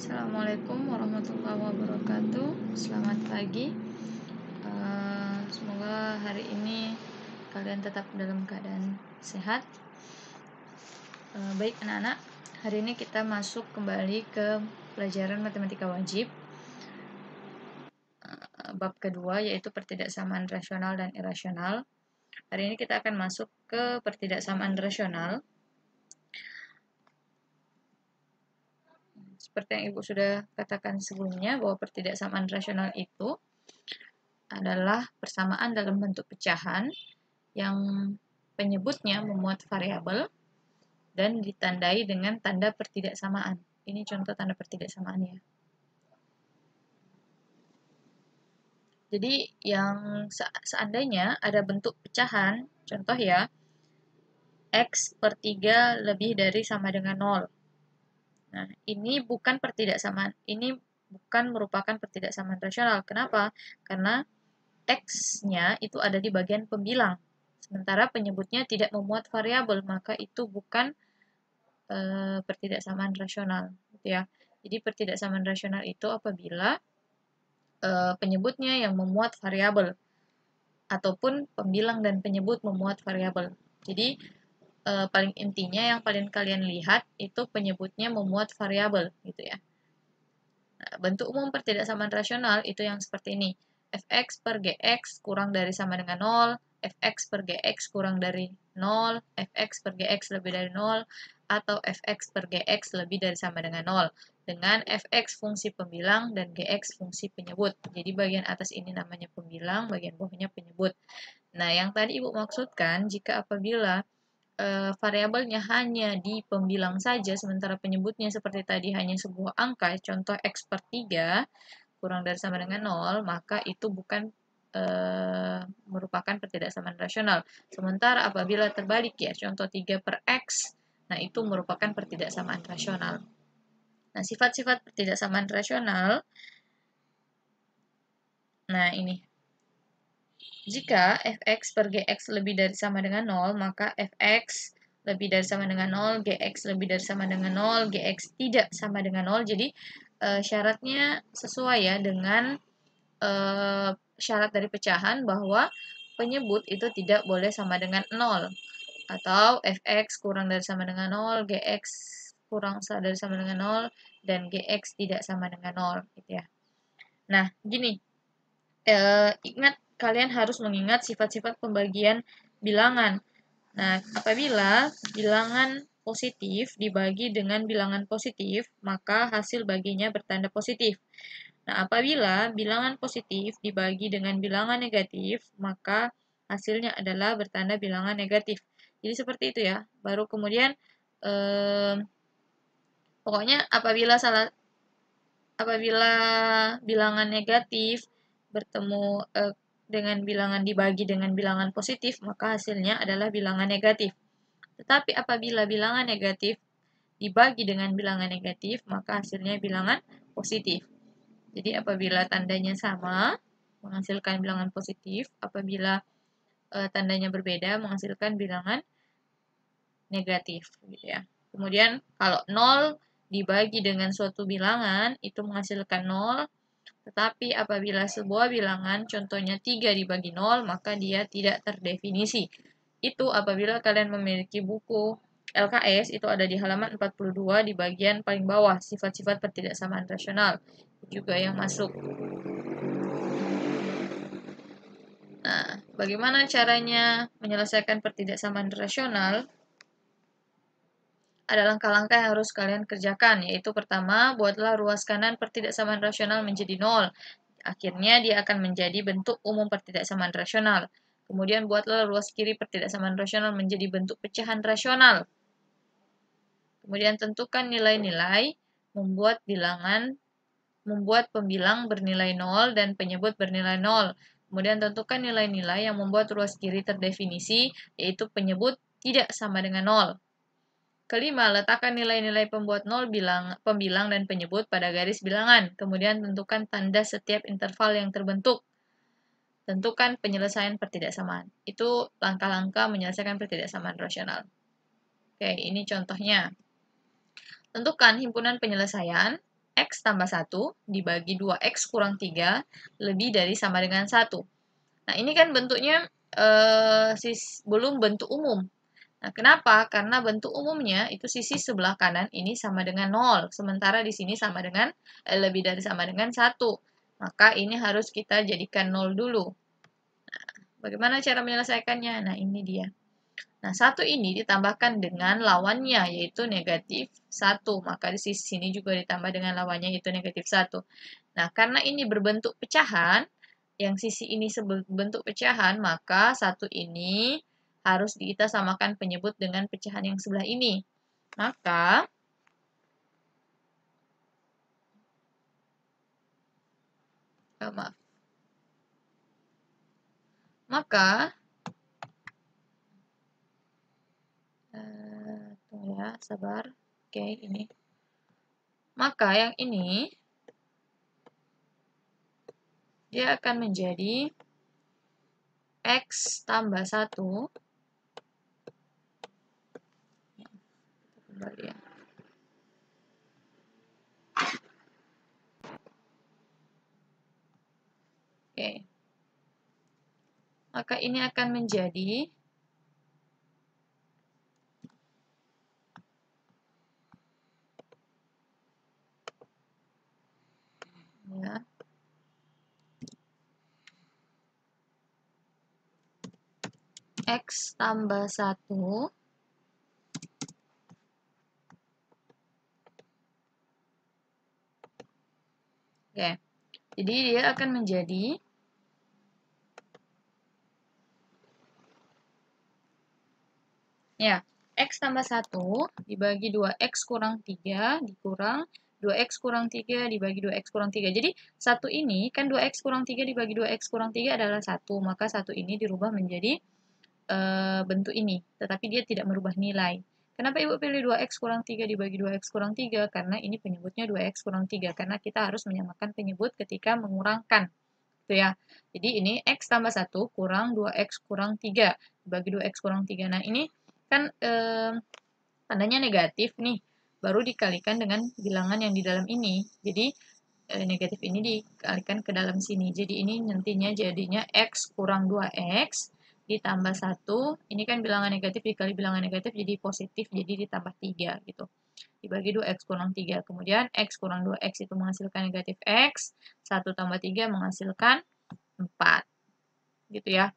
Assalamualaikum warahmatullahi wabarakatuh. Selamat pagi. Semoga hari ini kalian tetap dalam keadaan sehat. Baik anak-anak, hari ini kita masuk kembali ke pelajaran matematika wajib. Bab kedua yaitu pertidaksamaan rasional dan irasional. Hari ini kita akan masuk ke pertidaksamaan rasional. Seperti yang Ibu sudah katakan sebelumnya, bahwa pertidaksamaan rasional itu adalah persamaan dalam bentuk pecahan yang penyebutnya memuat variabel dan ditandai dengan tanda pertidaksamaan. Ini contoh tanda pertidaksamaannya. Jadi yang seandainya ada bentuk pecahan, contoh ya, X per 3 lebih dari sama dengan 0. Nah, ini bukan pertidaksamaan, ini bukan merupakan pertidaksamaan rasional. Kenapa? Karena X-nya itu ada di bagian pembilang. Sementara penyebutnya tidak memuat variabel, maka itu bukan pertidaksamaan rasional, gitu ya. Jadi pertidaksamaan rasional itu apabila penyebutnya yang memuat variabel ataupun pembilang dan penyebut memuat variabel. Jadi paling intinya yang paling kalian lihat itu penyebutnya memuat variabel, gitu ya. Nah, bentuk umum pertidaksamaan rasional itu yang seperti ini. Fx per Gx kurang dari sama dengan 0, Fx per Gx kurang dari 0, Fx per Gx lebih dari 0, atau Fx per Gx lebih dari sama dengan 0. Dengan Fx fungsi pembilang dan Gx fungsi penyebut. Jadi bagian atas ini namanya pembilang, bagian bawahnya penyebut. Nah, yang tadi Ibu maksudkan, jika apabila variabelnya hanya di pembilang saja, sementara penyebutnya seperti tadi hanya sebuah angka, contoh X per 3 kurang dari sama dengan 0, maka itu bukan merupakan pertidaksamaan rasional. Sementara apabila terbalik ya, contoh 3 per X, nah itu merupakan pertidaksamaan rasional. Nah, sifat-sifat pertidaksamaan rasional, nah ini. Jika Fx per Gx lebih dari sama dengan 0, maka Fx lebih dari sama dengan 0, Gx lebih dari sama dengan 0, Gx tidak sama dengan 0. Jadi syaratnya sesuai ya dengan syarat dari pecahan bahwa penyebut itu tidak boleh sama dengan 0. Atau Fx kurang dari sama dengan 0, Gx kurang dari sama dengan 0, dan Gx tidak sama dengan 0. Gitu ya. Nah, gini. Ingat, kalian harus mengingat sifat-sifat pembagian bilangan. Nah, apabila bilangan positif dibagi dengan bilangan positif, maka hasil baginya bertanda positif. Nah, apabila bilangan positif dibagi dengan bilangan negatif, maka hasilnya adalah bertanda bilangan negatif. Jadi seperti itu ya. Baru kemudian, pokoknya apabila bilangan negatif bertemu dengan bilangan dibagi dengan bilangan positif, maka hasilnya adalah bilangan negatif. Tetapi apabila bilangan negatif dibagi dengan bilangan negatif, maka hasilnya bilangan positif. Jadi apabila tandanya sama, menghasilkan bilangan positif. Apabila tandanya berbeda, menghasilkan bilangan negatif. Gitu ya. Kemudian kalau 0 dibagi dengan suatu bilangan, itu menghasilkan 0. Tetapi apabila sebuah bilangan, contohnya 3 dibagi 0, maka dia tidak terdefinisi. Itu apabila kalian memiliki buku LKS, itu ada di halaman 42 di bagian paling bawah, sifat-sifat pertidaksamaan rasional. Juga yang masuk. Nah, bagaimana caranya menyelesaikan pertidaksamaan rasional? Ada langkah-langkah yang harus kalian kerjakan, yaitu pertama, buatlah ruas kanan pertidaksamaan rasional menjadi 0. Akhirnya dia akan menjadi bentuk umum pertidaksamaan rasional. Kemudian buatlah ruas kiri pertidaksamaan rasional menjadi bentuk pecahan rasional. Kemudian tentukan nilai-nilai, membuat pembilang bernilai 0 dan penyebut bernilai 0. Kemudian tentukan nilai-nilai yang membuat ruas kiri terdefinisi, yaitu penyebut tidak sama dengan 0. Kelima, letakkan nilai-nilai pembuat 0 pembilang dan penyebut pada garis bilangan. Kemudian tentukan tanda setiap interval yang terbentuk. Tentukan penyelesaian pertidaksamaan. Itu langkah-langkah menyelesaikan pertidaksamaan rasional. Oke, ini contohnya. Tentukan himpunan penyelesaian. X tambah 1 dibagi 2X kurang 3 lebih dari sama dengan 1. Nah, ini kan bentuknya belum bentuk umum. Nah, kenapa? Karena bentuk umumnya itu sisi sebelah kanan ini sama dengan 0. Sementara di sini sama dengan lebih dari sama dengan 1. Maka ini harus kita jadikan 0 dulu. Nah, bagaimana cara menyelesaikannya? Nah, ini dia. Nah, 1 ini ditambahkan dengan lawannya, yaitu negatif 1. Maka di sisi sini juga ditambah dengan lawannya, yaitu negatif 1. Nah, karena ini berbentuk pecahan, yang sisi ini bentuk pecahan, maka 1 ini harus kita samakan penyebut dengan pecahan yang sebelah ini. Maka, maaf. Maka, tunggu ya, sabar. Oke, ini. Maka yang ini, dia akan menjadi X tambah 1. Kembali ya. Oke. Maka ini akan menjadi ya, X tambah 1 oke. Jadi dia akan menjadi ya, X tambah 1 dibagi 2X kurang 3 dikurang 2X kurang 3 dibagi 2X kurang 3. Jadi 1 ini kan 2X kurang 3 dibagi 2X kurang 3 adalah 1. Maka 1 ini dirubah menjadi bentuk ini. Tetapi dia tidak merubah nilai. Kenapa Ibu pilih 2X kurang 3 dibagi 2X kurang 3? Karena ini penyebutnya 2X kurang 3. Karena kita harus menyamakan penyebut ketika mengurangkan. Gitu ya. Jadi ini X tambah 1 kurang 2X kurang 3 dibagi 2X kurang 3. Nah, ini kan tandanya negatif nih. Baru dikalikan dengan bilangan yang di dalam ini. Jadi negatif ini dikalikan ke dalam sini. Jadi ini nantinya jadinya X kurang 2X ditambah 1. Ini kan bilangan negatif dikali bilangan negatif jadi positif. Jadi ditambah 3 gitu. Dibagi 2X kurang 3. Kemudian X kurang 2X itu menghasilkan negatif X. 1 tambah 3 menghasilkan 4. Gitu ya.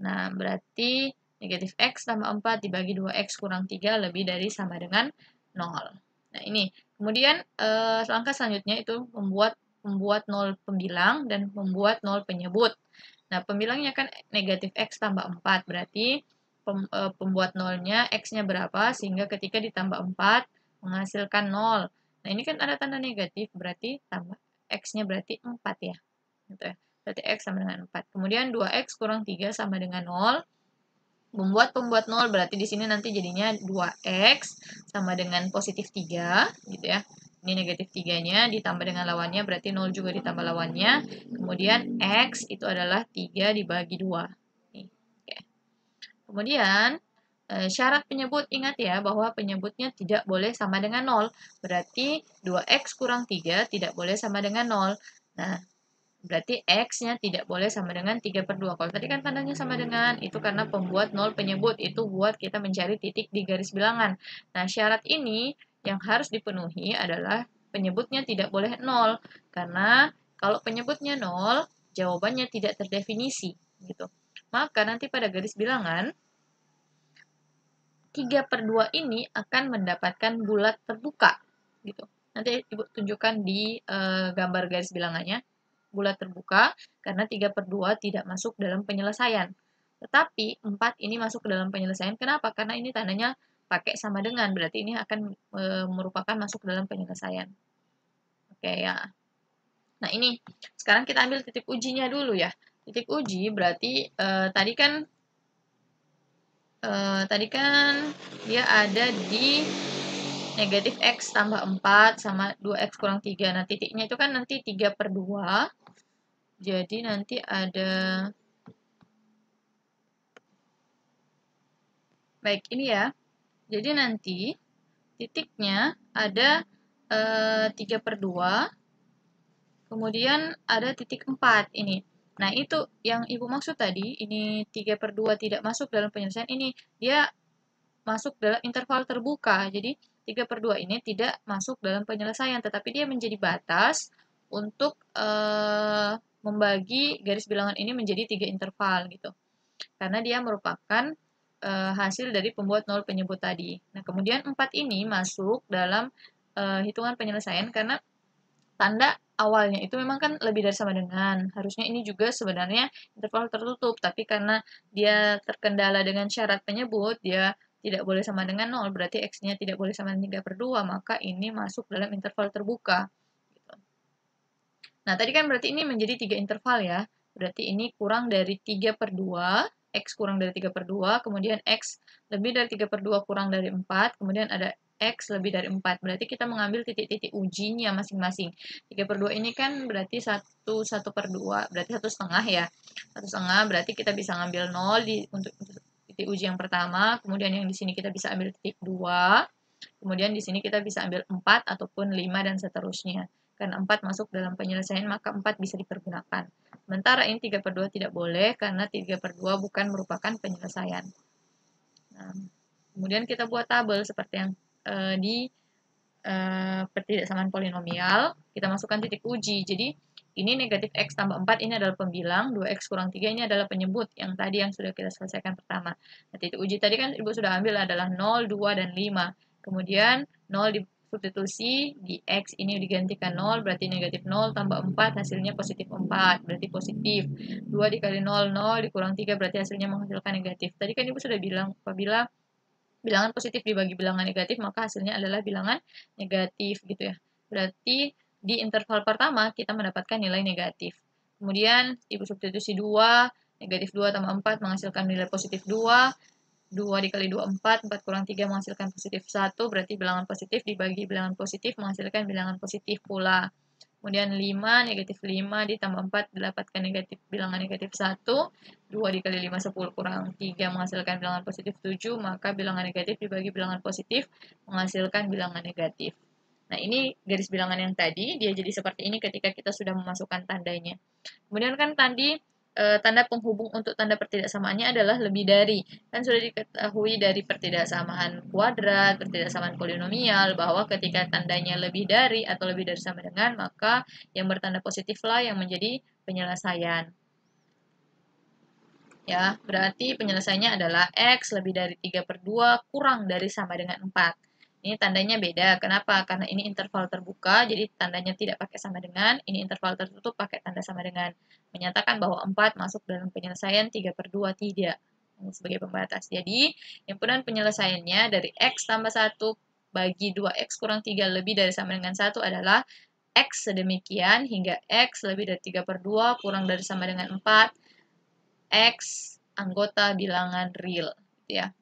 Nah, berarti negatif X tambah 4 dibagi 2X kurang 3 lebih dari sama dengan 0. Nah, ini. Kemudian langkah selanjutnya itu membuat 0 pembilang dan membuat 0 penyebut. Nah, pembilangnya kan negatif X tambah 4. Berarti pembuat 0-nya X-nya berapa, sehingga ketika ditambah 4 menghasilkan 0. Nah, ini kan ada tanda negatif, berarti tambah X-nya berarti 4 ya. Gitu ya. Berarti X sama dengan 4. Kemudian 2X kurang 3 sama dengan 0. Membuat pembuat 0 berarti di sini nanti jadinya 2X sama dengan positif 3 gitu ya. Ini negatif 3-nya ditambah dengan lawannya berarti 0 juga ditambah lawannya. Kemudian X itu adalah 3 dibagi 2. Nih, oke. Kemudian syarat penyebut, ingat ya bahwa penyebutnya tidak boleh sama dengan 0. Berarti 2X kurang 3 tidak boleh sama dengan 0. Nah, berarti X-nya tidak boleh sama dengan 3/2. Kalau tadi kan tandanya sama dengan, itu karena pembuat 0 penyebut. Itu buat kita mencari titik di garis bilangan. Nah, syarat ini yang harus dipenuhi adalah penyebutnya tidak boleh 0. Karena kalau penyebutnya 0, jawabannya tidak terdefinisi. Gitu. Maka nanti pada garis bilangan, 3/2 ini akan mendapatkan bulat terbuka. Gitu. Nanti Ibu tunjukkan di gambar garis bilangannya. Bulat terbuka karena 3/2 tidak masuk dalam penyelesaian. Tetapi 4 ini masuk ke dalam penyelesaian. Kenapa? Karena ini tandanya pakai sama dengan. Berarti ini akan merupakan masuk dalam penyelesaian. Oke ya. Nah ini, sekarang kita ambil titik ujinya dulu ya. Titik uji berarti tadi kan dia ada di negatif X tambah 4 sama 2X kurang 3. Nah titiknya itu kan nanti 3/2. Jadi nanti ada, baik ini ya. Jadi nanti titiknya ada 3/2, kemudian ada titik 4 ini. Nah, itu yang Ibu maksud tadi, ini 3/2 tidak masuk dalam penyelesaian ini, dia masuk dalam interval terbuka. Jadi 3/2 ini tidak masuk dalam penyelesaian, tetapi dia menjadi batas untuk membagi garis bilangan ini menjadi 3 interval gitu. Karena dia merupakan hasil dari pembuat nol penyebut tadi. Nah, kemudian 4 ini masuk dalam hitungan penyelesaian karena tanda awalnya itu memang kan lebih dari sama dengan. Harusnya ini juga sebenarnya interval tertutup, tapi karena dia terkendala dengan syarat penyebut, dia tidak boleh sama dengan 0, berarti X-nya tidak boleh sama dengan 3/2, maka ini masuk dalam interval terbuka. Gitu. Nah, tadi kan berarti ini menjadi 3 interval ya. Berarti ini kurang dari 3/2, X kurang dari 3/2, kemudian X lebih dari 3/2 kurang dari 4, kemudian ada X lebih dari 4. Berarti kita mengambil titik-titik ujinya masing-masing. 3/2 ini kan berarti 1/2, berarti 1,5 ya. 1,5 berarti kita bisa ngambil 0 untuk titik uji yang pertama, kemudian yang di sini kita bisa ambil titik 2, kemudian di sini kita bisa ambil 4 ataupun 5 dan seterusnya. Karena 4 masuk dalam penyelesaian, maka 4 bisa dipergunakan. Sementara ini 3/2 tidak boleh, karena 3/2 bukan merupakan penyelesaian. Nah, kemudian kita buat tabel seperti yang di pertidaksamaan polinomial. Kita masukkan titik uji. Jadi, ini negatif X tambah 4 ini adalah pembilang, 2X kurang 3 ini adalah penyebut, yang tadi yang sudah kita selesaikan pertama. Nah, titik uji tadi kan Ibu sudah ambil adalah 0, 2, dan 5. Kemudian 0 disubstitusi, di X ini digantikan 0, berarti negatif 0 tambah 4, hasilnya positif 4, berarti positif. 2 dikali 0, 0, dikurang 3, berarti hasilnya menghasilkan negatif. Tadi kan Ibu sudah bilang, apabila bilangan positif dibagi bilangan negatif, maka hasilnya adalah bilangan negatif gitu ya. Berarti di interval pertama kita mendapatkan nilai negatif. Kemudian Ibu substitusi 2, negatif 2 tambah 4 menghasilkan nilai positif 2, 2 dikali 2, 4, 4 kurang 3 menghasilkan positif 1, berarti bilangan positif dibagi bilangan positif menghasilkan bilangan positif pula. Kemudian 5, negatif 5 ditambah 4 didapatkan negatif bilangan negatif 1. 2 dikali 5, 10 kurang 3 menghasilkan bilangan positif 7. Maka bilangan negatif dibagi bilangan positif menghasilkan bilangan negatif. Nah, ini garis bilangan yang tadi, dia jadi seperti ini ketika kita sudah memasukkan tandanya. Kemudian kan tadi tanda penghubung untuk tanda pertidaksamaannya adalah lebih dari. Kan sudah diketahui dari pertidaksamaan kuadrat, pertidaksamaan polinomial, bahwa ketika tandanya lebih dari atau lebih dari sama dengan, maka yang bertanda positif lah yang menjadi penyelesaian. Ya, berarti penyelesaiannya adalah X lebih dari 3/2 kurang dari sama dengan 4. Ini tandanya beda. Kenapa? Karena ini interval terbuka, jadi tandanya tidak pakai sama dengan. Ini interval tertutup pakai tanda sama dengan. Menyatakan bahwa 4 masuk dalam penyelesaian, 3/2 tidak. Ini sebagai pembatas. Jadi, himpunan penyelesaiannya dari X tambah 1 bagi 2X kurang 3 lebih dari sama dengan 1 adalah X sedemikian hingga X lebih dari 3/2 kurang dari sama dengan 4. X anggota bilangan real. Gitu ya.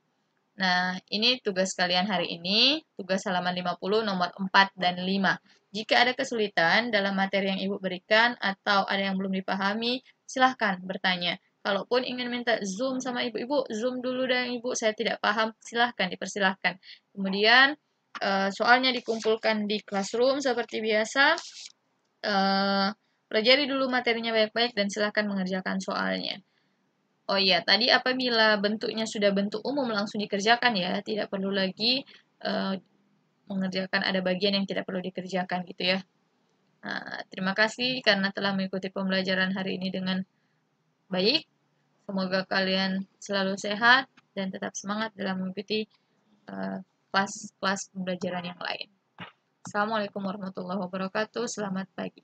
Nah, ini tugas kalian hari ini, tugas halaman 50 nomor 4 dan 5. Jika ada kesulitan dalam materi yang Ibu berikan atau ada yang belum dipahami, silahkan bertanya. Kalaupun ingin minta Zoom sama Ibu-Ibu, Zoom dulu dan Ibu, saya tidak paham, silahkan, dipersilahkan. Kemudian, soalnya dikumpulkan di classroom seperti biasa. Pelajari dulu materinya baik-baik dan silahkan mengerjakan soalnya. Oh iya, tadi apabila bentuknya sudah bentuk umum langsung dikerjakan ya, tidak perlu lagi mengerjakan ada bagian yang tidak perlu dikerjakan gitu ya. Nah, terima kasih karena telah mengikuti pembelajaran hari ini dengan baik. Semoga kalian selalu sehat dan tetap semangat dalam mengikuti kelas-kelas pembelajaran yang lain. Assalamualaikum warahmatullahi wabarakatuh. Selamat pagi.